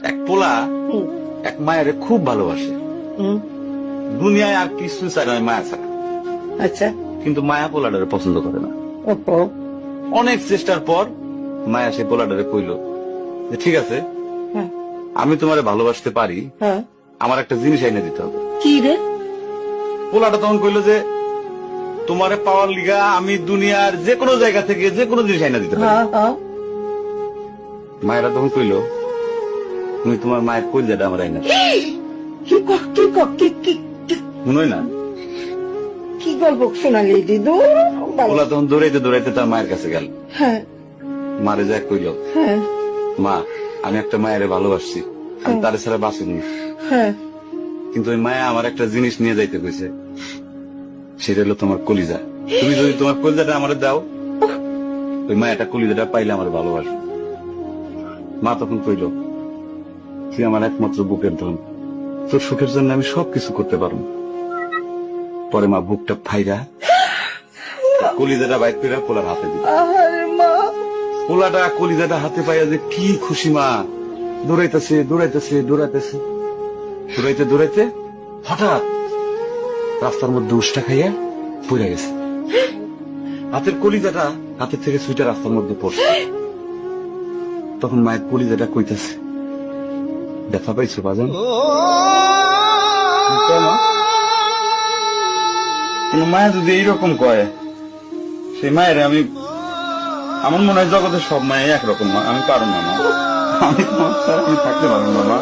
এক পোলা হুম, এক মায়ের খুব ভালোবাসে, হুম, দুনিয়ায় আর কিছু চায় না মায়া ছাড়া। আচ্ছা। কিন্তু মায়া পোলাটারে পছন্দ করে না। ওহো। অনেক চেষ্টার পর মায়া সে পোলাটারে কইল যে ঠিক আছে, হ্যাঁ, আমি তোমারে ভালোবাসতে পারি, হ্যাঁ। আমার একটা জিনিস এনে দিতে হবে। কি রে? পোলাটা তখন কইল যে তোমারে পাওয়ার লিগা আমি দুনিয়ার যে কোনো জায়গা থেকে যে কোনো জিনিস এনে দিতে পারি। হ্যাঁ, হ্যাঁ। মায়েরা তখন কইল তুমি তোমার মায়ের কইলজাটা আমার এনে দাও। কি ক- কি ক- কি- কি- কি- শুনোই না, কি গল্প শোনালি দিদু? পোলা তখন দৌড়াইতে দৌড়াইতে তার মায়ের কাছে গেল। হ্যাঁ, মারে যায় কইল, হ্যাঁ, মা আমি একটা মায়েরে ভালোবাসছি, আমি তারে ছাড়া বাঁচিনি, হ্যাঁ। কিন্তু ওই মায়া আমার একটা জিনিস নিয়ে যাইতে কইছে, সেটা হলো তোমার কলিজা। তুমি যদি তোমার কলিজাটা আমারে দাও, ওই মায়াটা কলিজাটা পাইলে আমার ভালোবাসবে। মা তখন কইল তুই আমার একমাত্র বুকের ধন, তোর সুখের জন্য আমি সবকিছু করতে পারবো। পরে মা বুকটা ফাইরা কলিজাটা বাইর করে পোলার হাতে দিল। আহারে মা। পোলাটা কলিজাটা হাতে পাইয়া যে কি খুশি, মা দৌড়াইতেছে দৌড়াইতেছে দৌড়াইতেছে, দৌড়াইতে দৌড়াইতে হঠাৎ রাস্তার মধ্যে উষ্টা খাইয়া পড়ে গেছে। হাতের কলিজাটা হাতের থেকে সুইটা রাস্তার মধ্যে পড়ছে। তখন মায়ের কলিজাটা কইতেছে, ব্যথা পাইছো বাজান? কেন? কোন মায়া যদি এইরকম কয়, সেই মায়ের আমি, আমার মনে হয় জগতের সব মায়ে একরকম, আমি পারো না মা, আমি তোমার ছাড়া আমি থাকতে পারবো না মা।